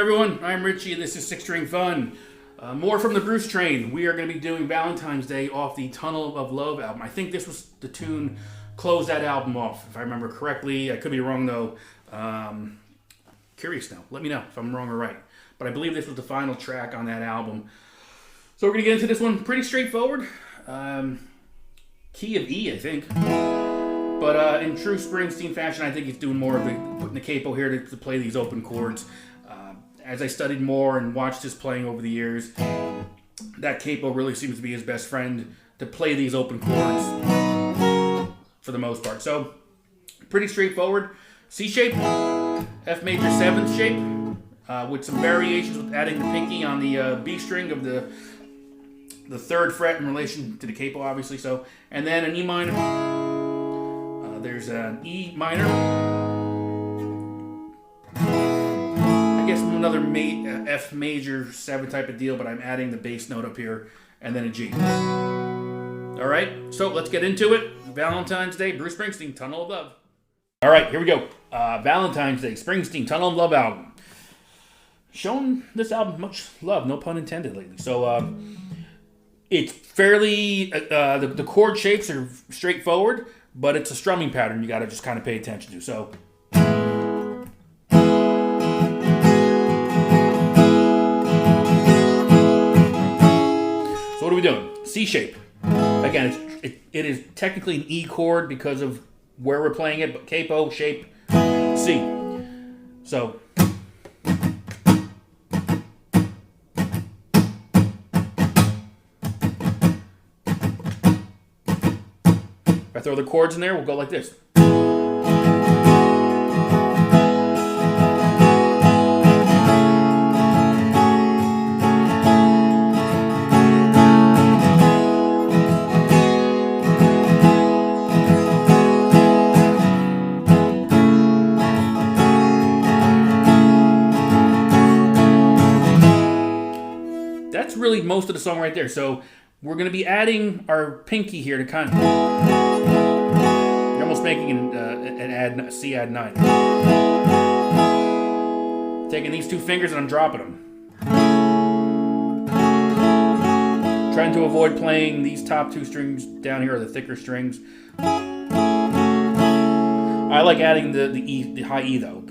everyone? I'm Richie, and this is Six String Fun. More from the Bruce train. We are going to be doing Valentine's Day off the Tunnel of Love album. I think this was the tune close that album off, if I remember correctly. I could be wrong, though. Curious now. Let me know if I'm wrong or right. But I believe this was the final track on that album. So we're going to get into this one pretty straightforward. Key of E, I think. But in true Springsteen fashion, I think he's doing more of putting the capo here to play these open chords. As I studied more and watched his playing over the years, that capo really seems to be his best friend to play these open chords for the most part. So, pretty straightforward. C shape, F major 7th shape, with some variations with adding the pinky on the B string of the 3rd fret in relation to the capo, obviously. So, and then an E minor. There's an E minor. I guess another F major 7 type of deal, but I'm adding the bass note up here, and then a G. All right, so let's get into it. Valentine's Day, Bruce Springsteen, Tunnel of Love. All right, here we go. Valentine's Day, Springsteen, Tunnel of Love album. Shown this album much love, no pun intended lately. So it's fairly, the chord shapes are straightforward, but it's a strumming pattern you got to just kind of pay attention to. So what are we doing? C shape. Again, it is technically an E chord because of where we're playing it, but capo, shape, C. So if I throw the chords in there, we'll go like this. That's really most of the song right there. So we're going to be adding our pinky here to kind of... You're almost making an C add 9. Taking these 2 fingers and I'm dropping them. Trying to avoid playing these top 2 strings down here, or the thicker strings. I like adding the high E though.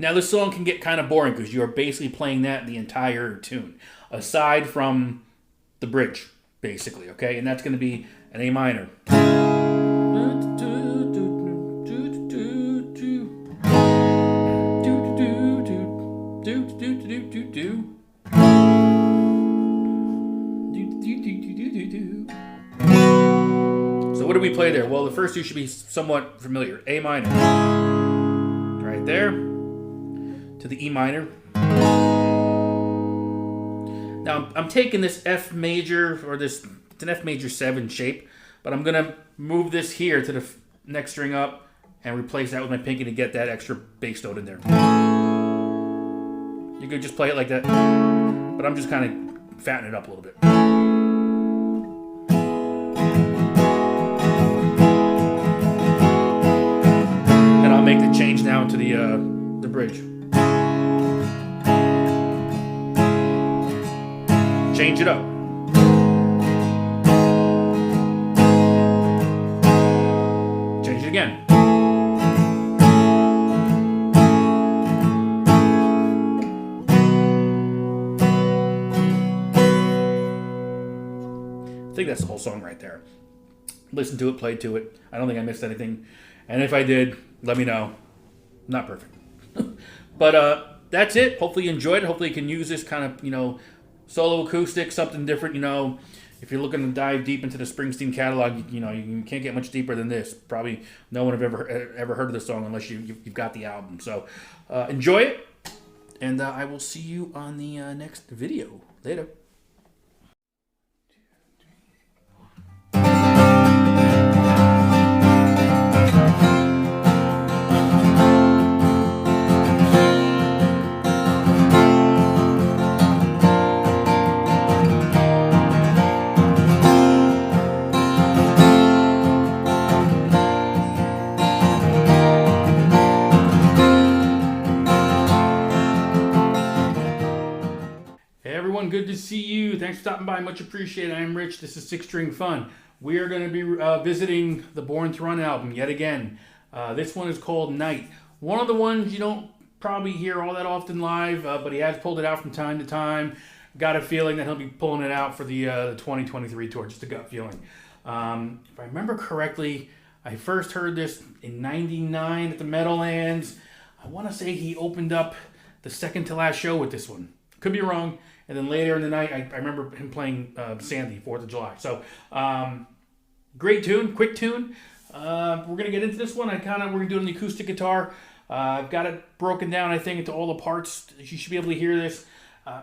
Now this song can get kind of boring because you are basically playing that the entire tune, aside from the bridge, basically, okay? And that's going to be an A minor. So what do we play there? Well, the first 2 should be somewhat familiar. A minor, right there. To the E minor. Now I'm taking this F major, or it's an F major 7 shape, but I'm gonna move this here to the next string up and replace that with my pinky to get that extra bass note in there. You could just play it like that, but I'm just kind of fattening it up a little bit. And I'll make the change now to the bridge. Change it up. Change it again. I think that's the whole song right there. Listen to it, play to it. I don't think I missed anything. And if I did, let me know. Not perfect. But that's it. Hopefully you enjoyed it. Hopefully you can use this kind of, solo acoustic, something different, If you're looking to dive deep into the Springsteen catalog, you can't get much deeper than this. Probably no one have ever heard of the song unless you've got the album. So enjoy it, and I will see you on the next video. Later. see you. Thanks for stopping by. Much appreciated. I'm Rich. This is Six String Fun. We are going to be visiting the Born to Run album yet again. This one is called Night. One of the ones you don't probably hear all that often live, but he has pulled it out from time to time. Got a feeling that he'll be pulling it out for the 2023 tour, just a gut feeling. If I remember correctly, I first heard this in 99 at the Meadowlands. I want to say he opened up the second to last show with this one. Could be wrong. And then later in the night, I remember him playing Sandy, 4th of July. So, great tune, quick tune. We're going to get into this one. We're going to do it on the acoustic guitar. I've got it broken down, I think, into all the parts. You should be able to hear this.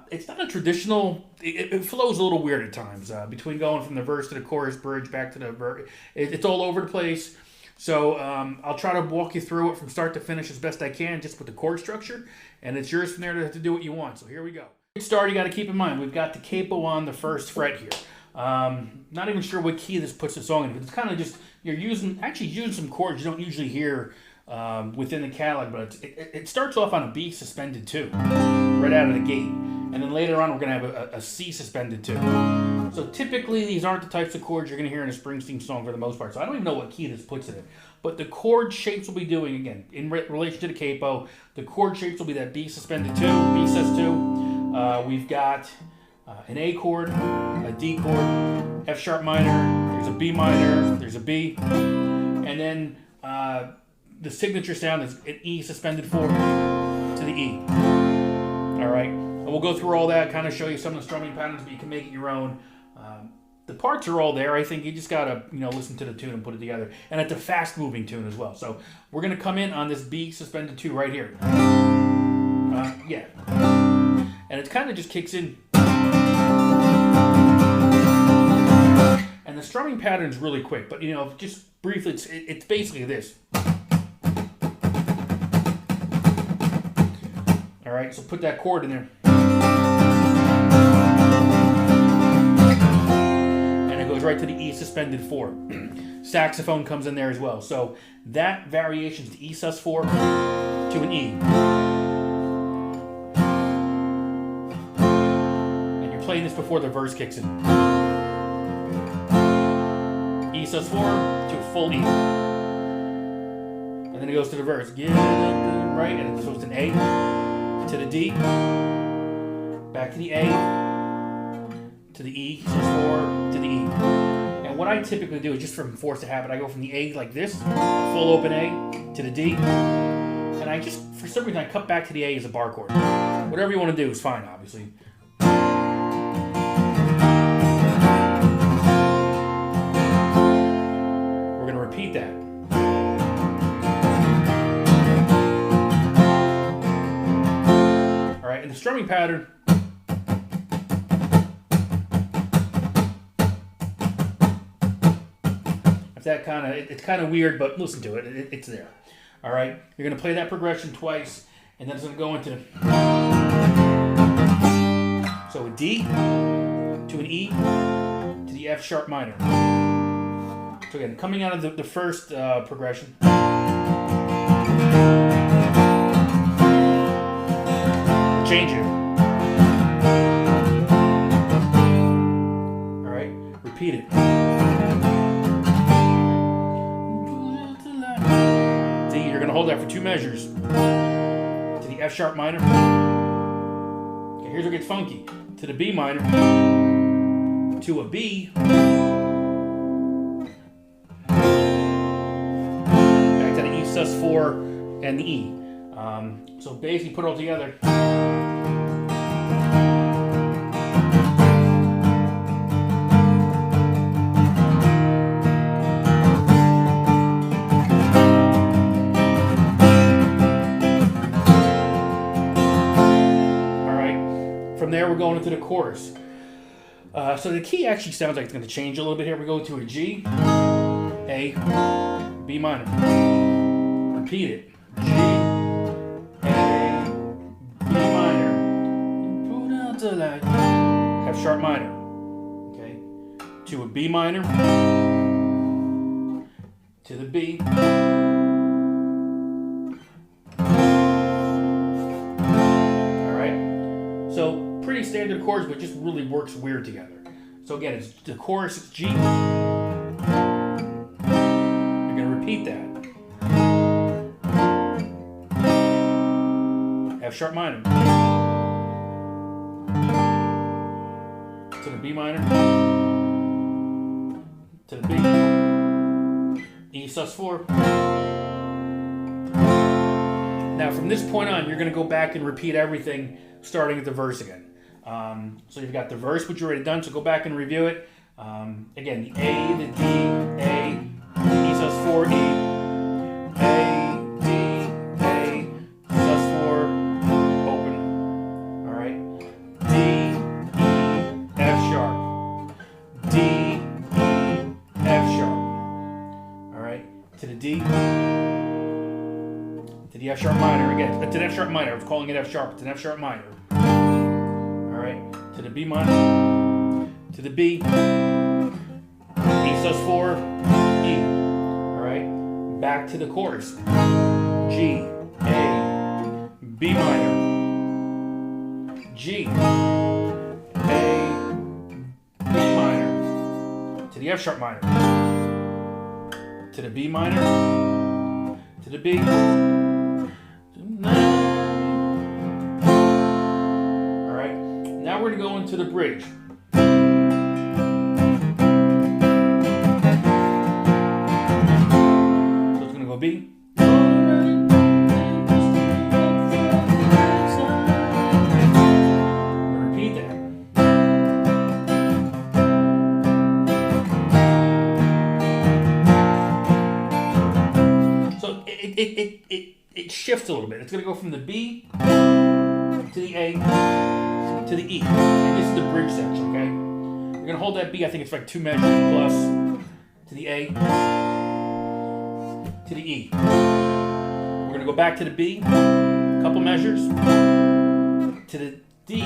It's not a traditional, it flows a little weird at times. Between going from the verse to the chorus, bridge, back to the verse. It's all over the place. So I'll try to walk you through it from start to finish as best I can, just with the chord structure. And it's yours from there to do what you want. So here we go. Start, you got to keep in mind, we've got the capo on the first fret here. Not even sure what key this puts the song in, but it's kind of just, you're using some chords you don't usually hear within the catalog, but it starts off on a B suspended 2, right out of the gate. And then later on, we're going to have a C suspended 2. So typically, these aren't the types of chords you're going to hear in a Springsteen song for the most part. So I don't even know what key this puts it in. But the chord shapes we'll be doing, again, in relation to the capo, the chord shapes will be that B suspended 2, B sus 2. We've got an A chord, a D chord, F sharp minor, there's a B minor, there's a B, and then the signature sound is an E suspended 4 to the E. All right, and we'll go through all that, kind of show you some of the strumming patterns, but you can make it your own. The parts are all there. I think you just gotta listen to the tune and put it together, and it's a fast-moving tune as well. So we're gonna come in on this B suspended 2 right here. Yeah. And it kind of just kicks in. And the strumming pattern is really quick, but just briefly, it's basically this. All right, so put that chord in there. And it goes right to the E suspended 4. Saxophone comes in there as well. So that variation is the E sus 4 to an E. Playing this before the verse kicks in. E sus 4 to a full E. And then it goes to the verse. Get up, right? And so it's an A to the D. Back to the A. To the E. Sus 4 to the E. And what I typically do is just from force of habit, I go from the A like this, full open A, to the D. And I just, for some reason, I cut back to the A as a bar chord. Whatever you want to do is fine, obviously. Repeat that. All right, and the strumming pattern. It's kind of weird, but listen to it. It's there. All right, you're gonna play that progression twice, and then it's gonna go into so a D to an E to the F sharp minor. So again, coming out of the first progression. Change it. All right, repeat it. D, you're going to hold that for 2 measures. To the F sharp minor. Okay, here's where it gets funky. To the B minor. To a B. Sus 4 and the E. So basically put it all together. Alright, from there we're going into the chorus. So the key actually sounds like it's going to change a little bit here. We go to a G, A, B minor. Repeat it. G, A, B minor. F sharp minor. Okay. To a B minor. To the B. Alright. So pretty standard chords, but it just really works weird together. So again, it's the chorus is G. You're going to repeat that. F sharp minor. To the B minor. To the B. E sus4. Now from this point on, you're going to go back and repeat everything starting at the verse again. So you've got the verse, which you already done, so go back and review it. Again, the A, the D, A, E sus4, E, A, D, A, sus4, open. Alright. D, E, F sharp. D, E, F sharp. Alright. To the D. To the F sharp minor again. To the F sharp minor. I was calling it F sharp. It's an F sharp minor. Alright. To the B minor. To the B. E sus4. E. Alright. Back to the chorus. G. A. B minor. G. A. B minor. To the F sharp minor. To the B minor. To the B. Alright, now we're going to go into the bridge. So it's going to go B. Repeat that. So it shifts a little bit. It's going to go from the B to the A to the E. And this is the bridge section, okay? You're going to hold that B, I think it's like 2 measures plus to the A to the E. We're going to go back to the B, a couple measures, to the D,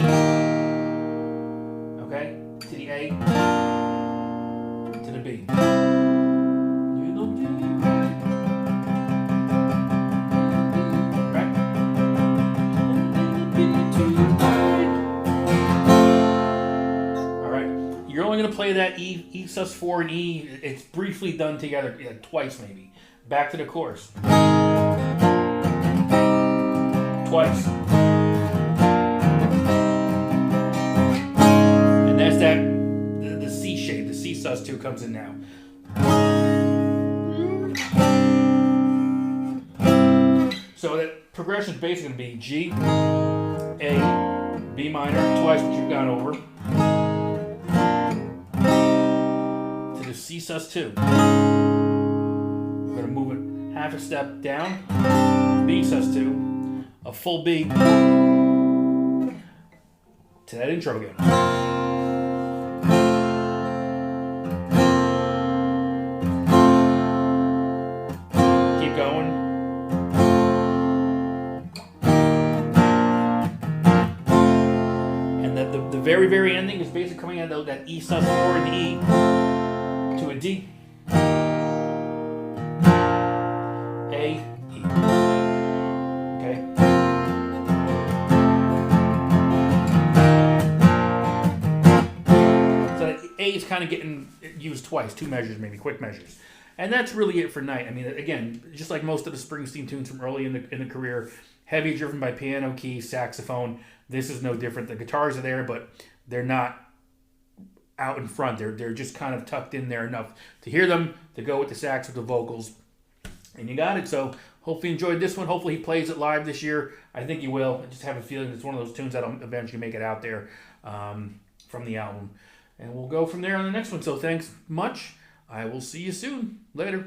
okay? To the A, to the B. Going to play that E sus4 and E. It's briefly done together, twice maybe. Back to the chorus. Twice. And that's that, the C shape, the C sus2 comes in now. So that progression is basically going to be G, A, B minor, twice what you've gone over. C sus2. We're going to move it half a step down. B sus2. A full B. To that intro again. Keep going. And the very, very ending is basically coming out of that E sus4 and E. To a D, A, E. Okay. So A is kind of getting used twice, 2 measures maybe, quick measures. And that's really it for Night. I mean, again, just like most of the Springsteen tunes from early in the career, heavy driven by piano, keys, saxophone. This is no different. The guitars are there, but they're not out in front. They're just kind of tucked in there enough to hear them, to go with the sax with the vocals. And you got it. So hopefully you enjoyed this one. Hopefully he plays it live this year. I think he will. I just have a feeling it's one of those tunes that'll eventually make it out there from the album. And we'll go from there on the next one. So thanks much. I will see you soon. Later.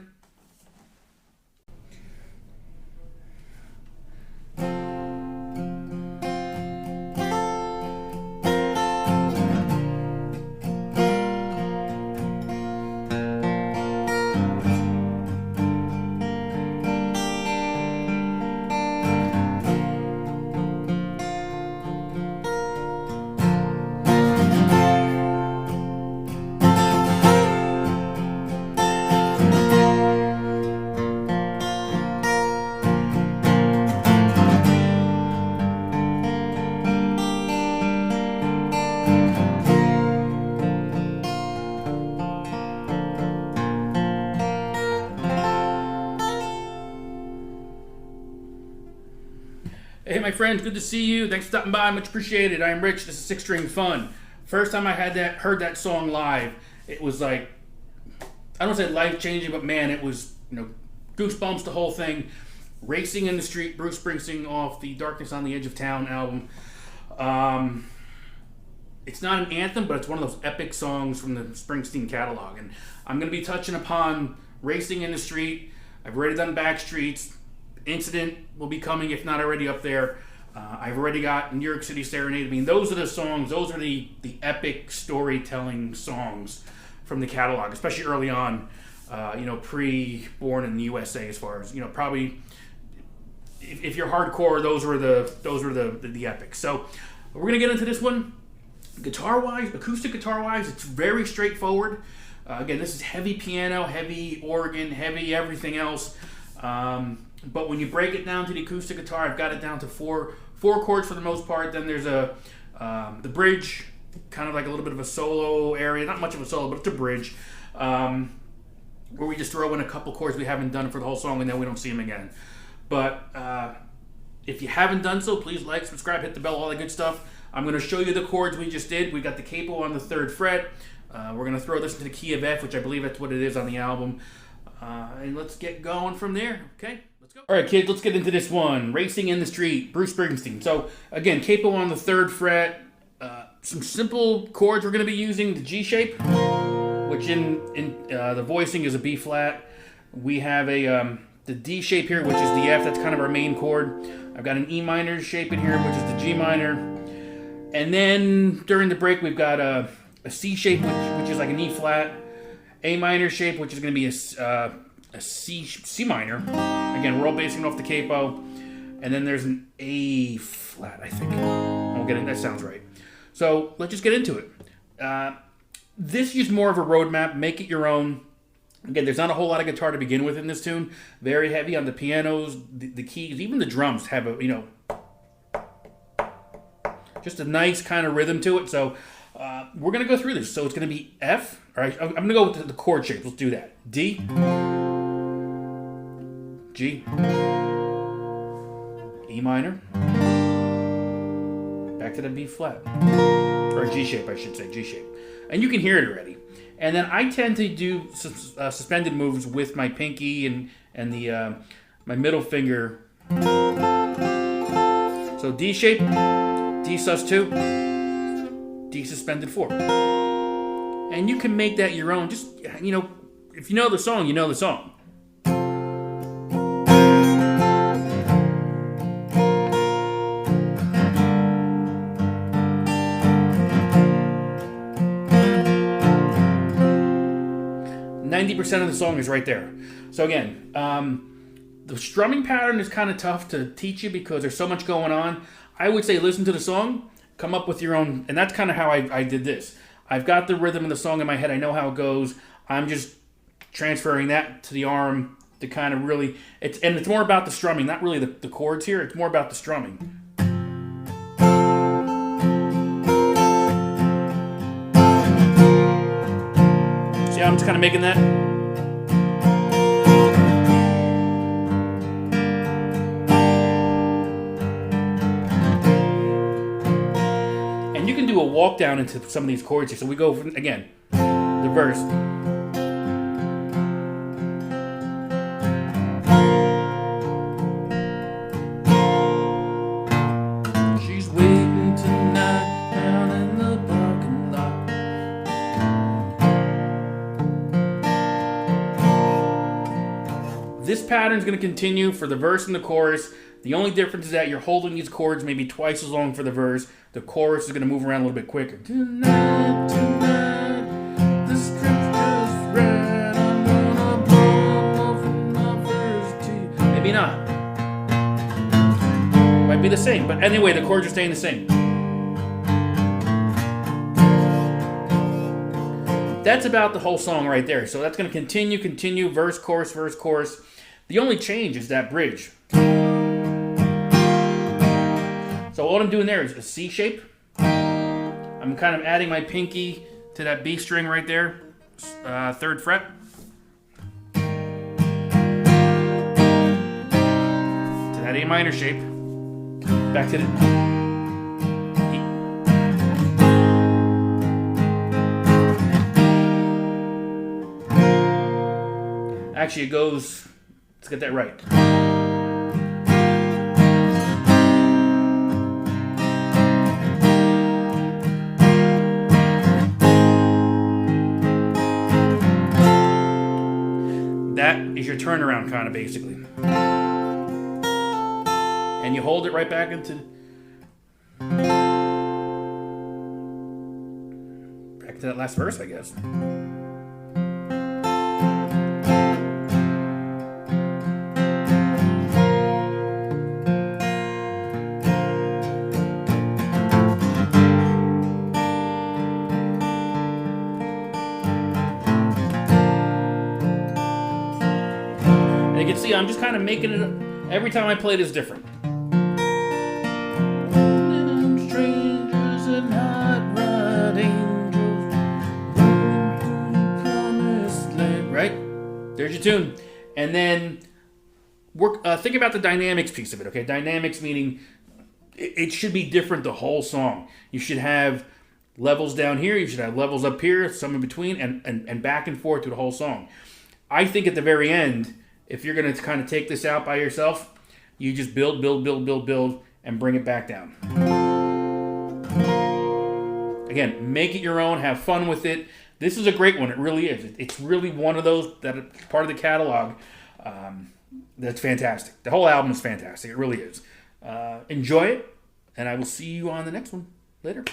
Hey, my friends, good to see you. Thanks for stopping by. Much appreciated. I'm Rich. This is Six String Fun. First time I heard that song live, it was like, I don't say life changing, but man, it was, goosebumps, the whole thing. Racing in the Street, Bruce Springsteen off the Darkness on the Edge of Town album. It's not an anthem, but it's one of those epic songs from the Springsteen catalog. And I'm going to be touching upon Racing in the Street. I've already done Backstreets. Incident will be coming, if not already up there. I've already got New York City Serenade. I mean, those are the songs, those are the epic storytelling songs from the catalog, especially early on, pre-Born in the USA, as far as, probably, if you're hardcore, those were the epics. So we're going to get into this one. Guitar-wise, acoustic guitar-wise, it's very straightforward. Again, this is heavy piano, heavy organ, heavy everything else. But when you break it down to the acoustic guitar, I've got it down to four chords for the most part. Then there's the bridge, kind of like a little bit of a solo area. Not much of a solo, but it's a bridge. Where we just throw in a couple chords we haven't done for the whole song, and then we don't see them again. But if you haven't done so, please like, subscribe, hit the bell, all that good stuff. I'm going to show you the chords we just did. We got the capo on the 3rd fret. We're going to throw this into the key of F, which I believe that's what it is on the album. And let's get going from there, okay? Let's go. All right, kids, let's get into this one. Racing in the Street, Bruce Springsteen. So, again, capo on the 3rd fret. Some simple chords we're going to be using. The G shape, which in the voicing is a B flat. We have the D shape here, which is the F. That's kind of our main chord. I've got an E minor shape in here, which is the G minor. And then during the break, we've got a C shape, which is like an E flat. A minor shape, which is going to be a C minor. Again, we're all basing it off the capo. And then there's an A flat, I think. I'll get it. That sounds right. So let's just get into it. This is more of a roadmap. Make it your own. Again, there's not a whole lot of guitar to begin with in this tune. Very heavy on the pianos, the keys, even the drums have just a nice kind of rhythm to it. So we're going to go through this. So it's going to be F. All right, I'm going to go with the chord shapes. Let's do that. D, G, E minor, back to the B flat, or G shape, I should say, G shape. And you can hear it already. And then I tend to do suspended moves with my pinky and the my middle finger. So D shape, D sus2, D suspended 4. And you can make that your own. Just, if you know the song, you know the song. 90% of the song is right there. So again, the strumming pattern is kind of tough to teach you because there's so much going on. I would say listen to the song, come up with your own, and that's kind of how I did this. I've got the rhythm of the song in my head. I know how it goes. I'm just transferring that to the arm to kind of really, it's more about the strumming, not really the chords here. It's more about the strumming. See how I'm just kind of making that? And you can do a walk down into some of these chords here. So we go, again, the verse. She's waiting tonight down in the parking lot. This pattern is going to continue for the verse and the chorus. The only difference is that you're holding these chords maybe twice as long for the verse. The chorus is going to move around a little bit quicker. Tonight, tonight, the scripture's read. I'm gonna blow off my first tea. Maybe not. Might be the same, but anyway, the chords are staying the same. That's about the whole song right there. So that's going to continue, verse, chorus, verse, chorus. The only change is that bridge. So all I'm doing there is a C shape. I'm kind of adding my pinky to that B string right there, 3rd fret. To that A minor shape. Back to the... Actually, it goes... Let's get that right. That is your turnaround, kind of, basically. And you hold it right back into that last verse, I guess. And you can see I'm just kind of making it, every time I play it is different. There's your tune. And then think about the dynamics piece of it, okay? Dynamics meaning it should be different the whole song. You should have levels down here, you should have levels up here, some in between, and back and forth through the whole song. I think at the very end, if you're going to kind of take this out by yourself, you just build, and bring it back down. Again, make it your own, have fun with it. This is a great one. It really is. It's really one of those that are part of the catalog that's fantastic. The whole album is fantastic. It really is. Enjoy it, and I will see you on the next one later.